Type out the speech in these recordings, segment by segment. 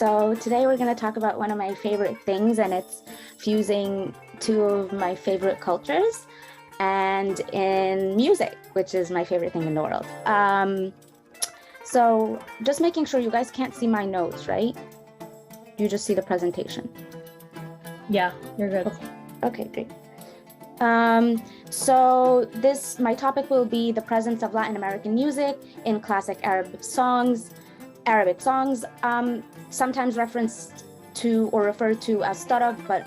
So today we're going to talk about one of my favorite things, and it's fusing two of my favorite cultures and in music, which is my favorite thing in the world. So just making sure you guys can't see my notes, right? You just see the presentation. Yeah, you're good. Okay, great. So my topic will be the presence of Latin American music in classic Arabic songs, sometimes referenced to or referred to as Tarab, but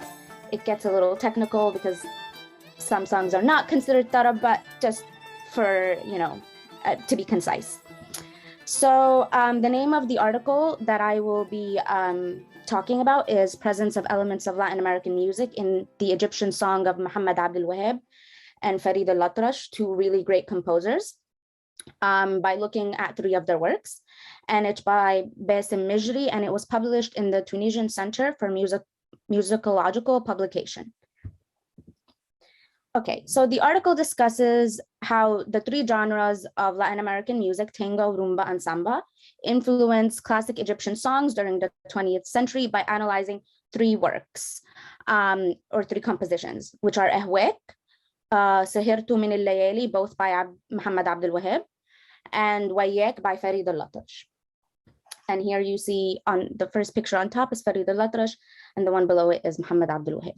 it gets a little technical because some songs are not considered Tarab, but just for, to be concise. So the name of the article that I will be talking about is Presence of Elements of Latin American Music in the Egyptian Song of Mohamed al-Wahab and Farid al-Atrach, two really great composers, by looking at three of their works. And it's by Bacim Mejri, and it was published in the Tunisian Center for Musicological Publication. Okay, so the article discusses how the three genres of Latin American music, tango, rumba, and samba, influenced classic Egyptian songs during the 20th century by analyzing three works, or three compositions, which are Ahwek, Sahirtu min al-Layali, both by Mohamed al-Wahab, and Wayak by Farid al-Atrach. And here you see on the first picture on top is Farid al-Atrach, and the one below it is Mohamed al-Wahab.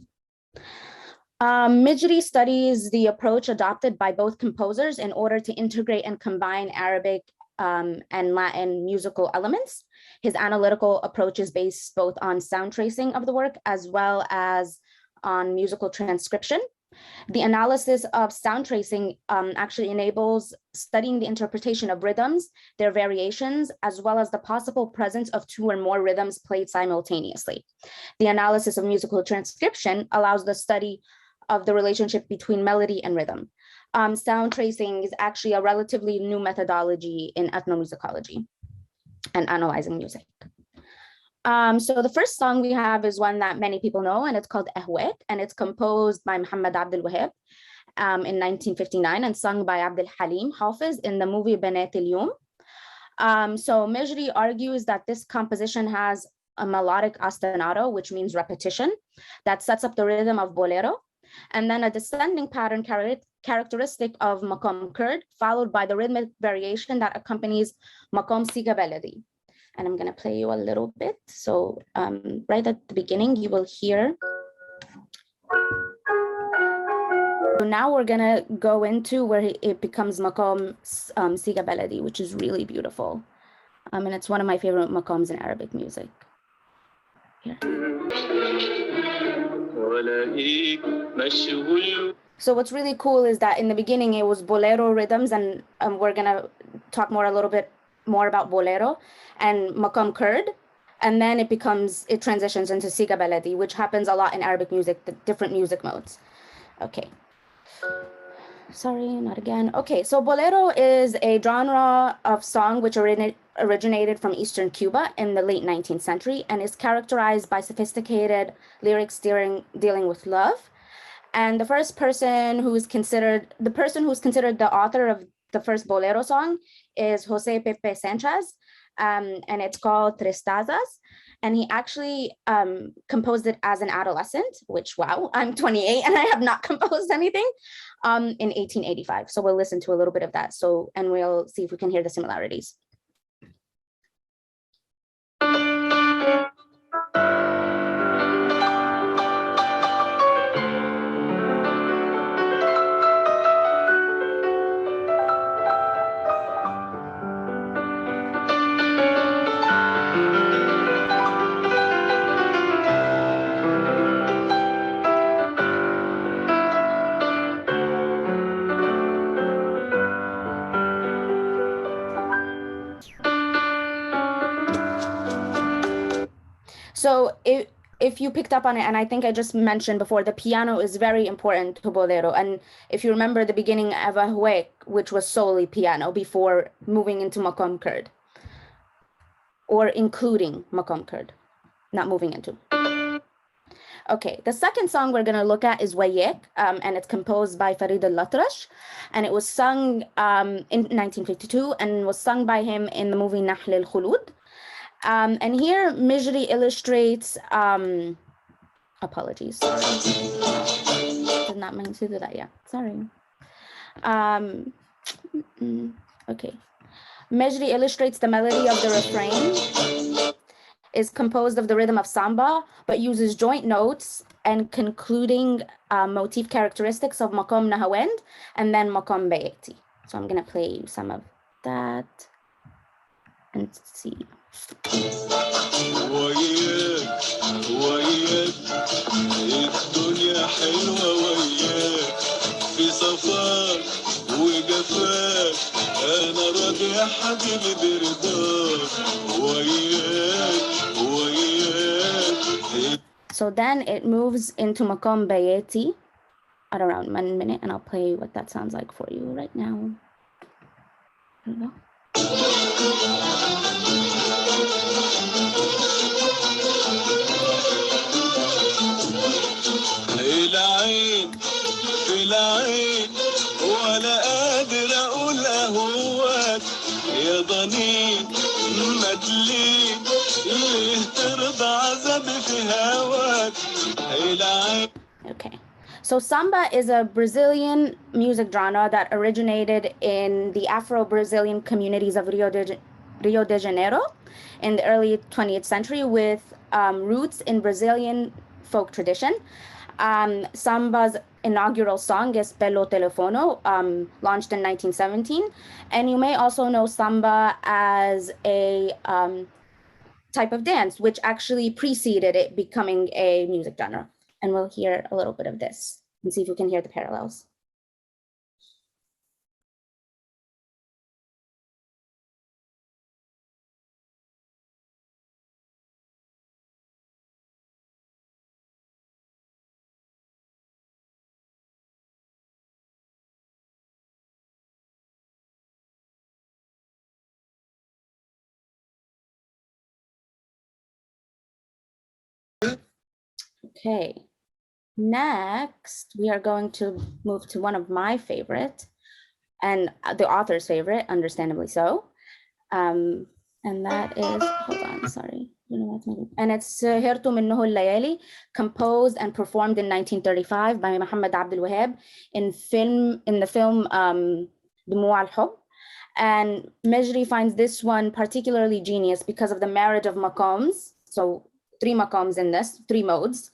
Mejri studies the approach adopted by both composers in order to integrate and combine Arabic and Latin musical elements. His analytical approach is based both on sound tracing of the work as well as on musical transcription. The analysis of sound tracing actually enables studying the interpretation of rhythms, their variations, as well as the possible presence of two or more rhythms played simultaneously. The analysis of musical transcription allows the study of the relationship between melody and rhythm. Sound tracing is actually a relatively new methodology in ethnomusicology and analyzing music. So the first song we have is one that many people know, and it's called Ahwek, and it's composed by Mohamed al-Wahab in 1959 and sung by Abdul Halim Hafiz in the movie Banat al-Yum. So Mejri argues that this composition has a melodic ostinato, which means repetition, that sets up the rhythm of bolero, and then a descending pattern characteristic of maqam kurd, followed by the rhythmic variation that accompanies maqam siga baladi. And I'm going to play you a little bit. So right at the beginning, you will hear. So now we're going to go into where it becomes maqam siga baladi, which is really beautiful. And it's one of my favorite maqams in Arabic music. Here. So what's really cool is that in the beginning it was bolero rhythms, and we're gonna talk a little bit more about bolero and maqam kurd, and then it transitions into siga baladi, which happens a lot in Arabic music, the different music modes. Okay. Sorry, not again. Okay, so bolero is a genre of song which originated from Eastern Cuba in the late 19th century and is characterized by sophisticated lyrics dealing with love. And the person who's considered the author of the first bolero song is Jose Pepe Sanchez, and it's called Tristazas. And he actually composed it as an adolescent, which, wow, I'm 28 and I have not composed anything, in 1885. So we'll listen to a little bit of that. And we'll see if we can hear the similarities. So if you picked up on it, and I think I just mentioned before, the piano is very important to bolero. And if you remember the beginning of Ahwek, which was solely piano before moving into maqam kurd, or including maqam kurd, not moving into. Okay, the second song we're going to look at is Wayak, and it's composed by Farid al-Atrach, and it was sung in 1952 and was sung by him in the movie Nahl al-Khulud. And here Mejri illustrates, apologies, sorry. Did not mean to do that, yeah, sorry. Okay. Mejri illustrates the melody of the refrain is composed of the rhythm of samba, but uses joint notes and concluding motif characteristics of maqam nahawand and then maqam bayati. So I'm gonna play you some of that and see. So then it moves into maqam bayati at around 1 minute, and I'll play what that sounds like for you right now. Here we go. Okay, so samba is a Brazilian music genre that originated in the Afro-Brazilian communities of Rio de Janeiro in the early 20th century with roots in Brazilian folk tradition. Samba's inaugural song is Pelo Telefono, launched in 1917. And you may also know samba as a type of dance, which actually preceded it becoming a music genre. And we'll hear a little bit of this and see if we can hear the parallels. Okay, next we are going to move to one of my favorite and the author's favorite, understandably so. And that is, hold on, sorry. And it's Sahirtu Minnuhu al-Layali, composed and performed in 1935 by Mohamed al-Wahab in the film Dumu al-Hub. And Mejri finds this one particularly genius because of the marriage of maqams. So 3 maqams in this, 3 modes.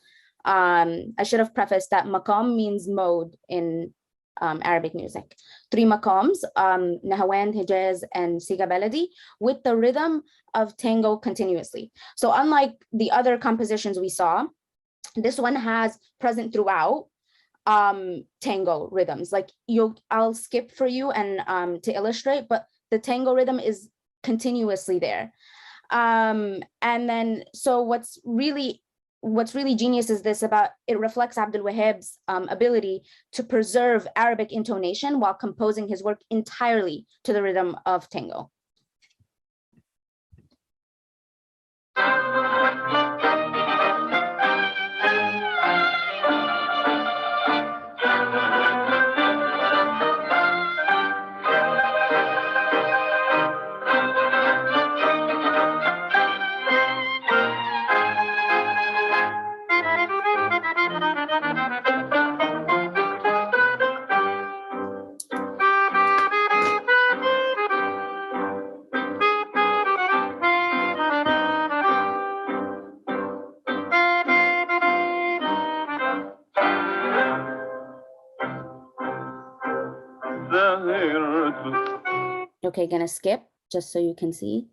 I should have prefaced that maqam means mode in Arabic music. 3 maqams, Nahawand, Hijaz, and Siga Baladi, with the rhythm of tango continuously. So unlike the other compositions we saw, this one has present throughout tango rhythms. Like I'll skip for you and to illustrate, but the tango rhythm is continuously there. And then, so what's really genius is this about it reflects Abdul Wahab's ability to preserve Arabic intonation while composing his work entirely to the rhythm of tango. Okay, gonna skip just so you can see.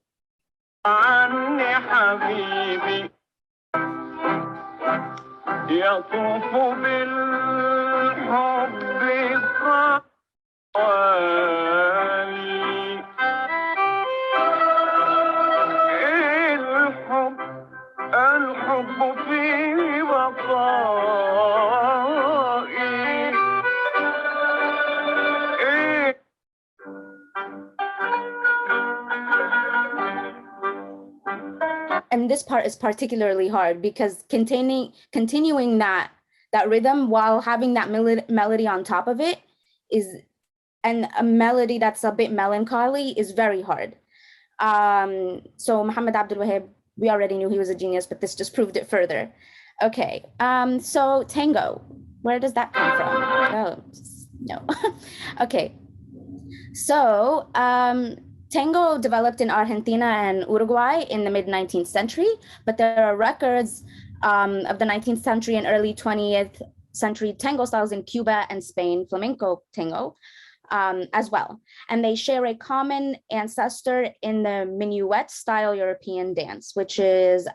And this part is particularly hard because continuing that rhythm while having that melody on top of it and a melody that's a bit melancholy is very hard. So Mohamed al-Wahab, we already knew he was a genius, but this just proved it further. Okay, so tango, where does that come from? Oh, no. Okay, so tango developed in Argentina and Uruguay in the mid-19th century, but there are records of the 19th century and early 20th century tango styles in Cuba and Spain, flamenco tango, as well. And they share a common ancestor in the minuet style European dance, which is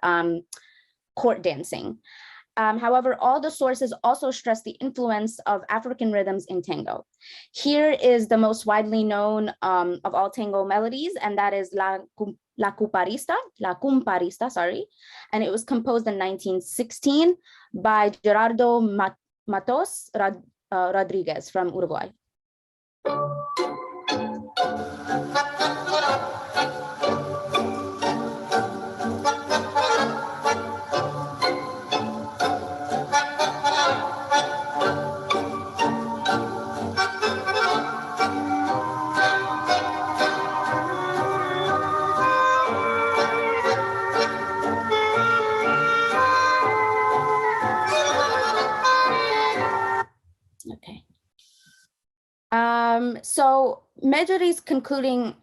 court dancing. However, all the sources also stress the influence of African rhythms in tango. Here is the most widely known of all tango melodies, and that is La Cumparista, sorry. And it was composed in 1916 by Gerardo Matos Rodriguez from Uruguay. Okay. So Mejri's concluding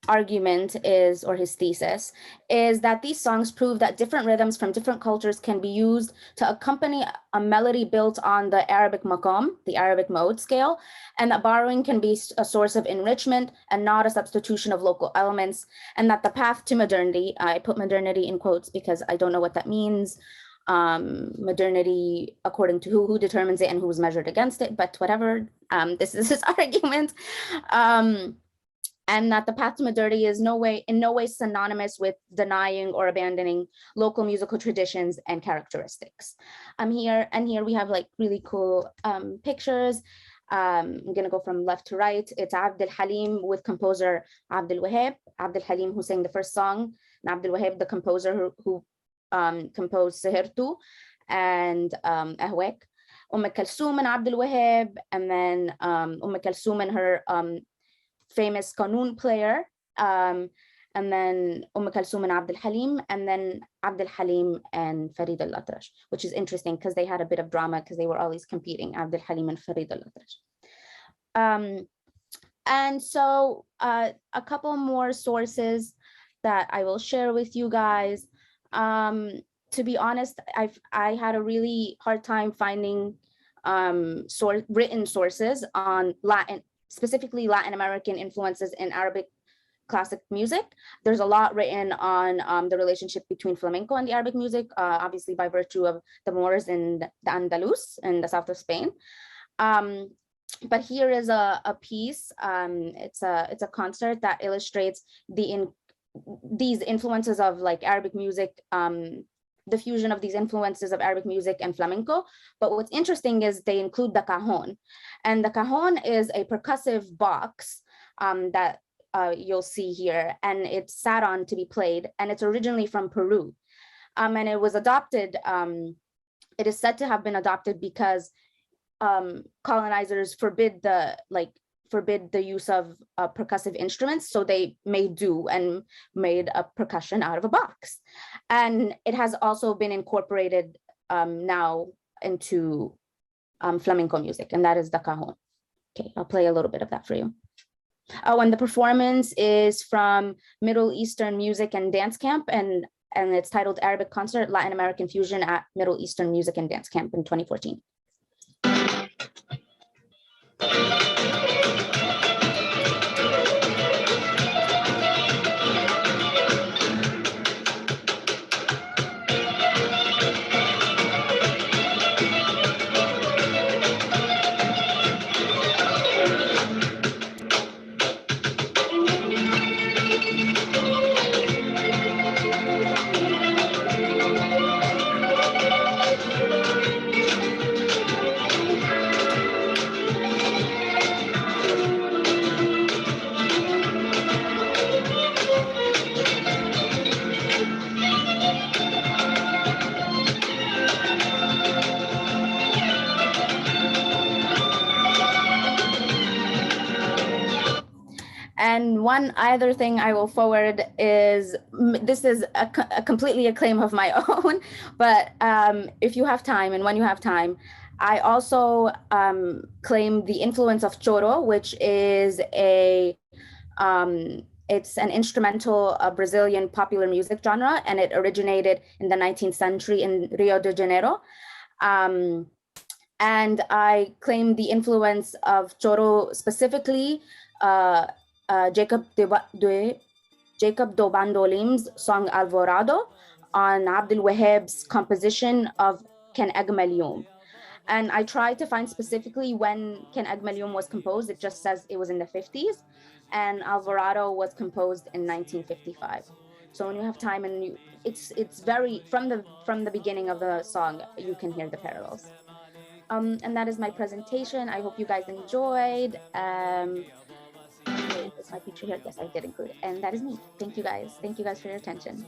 argument is, or his thesis, is that these songs prove that different rhythms from different cultures can be used to accompany a melody built on the Arabic maqam, the Arabic mode scale, and that borrowing can be a source of enrichment and not a substitution of local elements, and that the path to modernity, I put modernity in quotes because I don't know what that means, modernity according to who determines it and who's measured against it, but whatever, this is his argument. And that the path to modernity is in no way synonymous with denying or abandoning local musical traditions and characteristics. Here we have like really cool pictures. I'm gonna go from left to right. It's Abdul Halim with composer Abdul Wahab. Abdul Halim, who sang the first song, and Abdul Wahab, the composer who composed Sehirtu and Ahwek. Kulthum and Abdul Wahab, and then Kulthum and her famous qanun player, and then Kulthum and Abdul Halim, and then Abdul Halim and Farid al-Atrach, which is interesting because they had a bit of drama because they were always competing, Abdul Halim and Farid al-Atrach. And so a couple more sources that I will share with you guys. To be honest, I had a really hard time finding written sources on specifically Latin American influences in Arabic classic music. There's a lot written on the relationship between flamenco and the Arabic music, obviously by virtue of the Moors in the Andalus in the south of Spain. But here is a piece. It's a concert that illustrates these influences of like Arabic music, the fusion of these influences of Arabic music and flamenco. But what's interesting is they include the cajon. And the cajon is a percussive box that you'll see here, and it's sat on to be played, and it's originally from Peru. And it was adopted, it is said to have been adopted because colonizers forbid the use of percussive instruments, so they made do and made a percussion out of a box. And it has also been incorporated now into flamenco music, and that is the cajon. Okay, I'll play a little bit of that for you. Oh, and the performance is from Middle Eastern Music and Dance Camp, and it's titled Arabic Concert, Latin American Fusion at Middle Eastern Music and Dance Camp in 2014. one other thing I will forward is, this is completely a claim of my own, but if you have time and when you have time, I also claim the influence of choro, which is it's an instrumental Brazilian popular music genre, and it originated in the 19th century in Rio de Janeiro. And I claim the influence of choro, specifically Jacob do Bandolim's song Alvorado on al-Wahab's composition of Ken Agmal Yom. And I tried to find specifically when Ken Agmal Yom was composed. It just says it was in the 50s, and Alvarado was composed in 1955. So when you have time, and it's very, from the beginning of the song, you can hear the parallels. And that is my presentation. I hope you guys enjoyed. Wait, is my picture here? Yes, I did include it. And that is me. Thank you guys. Thank you guys for your attention.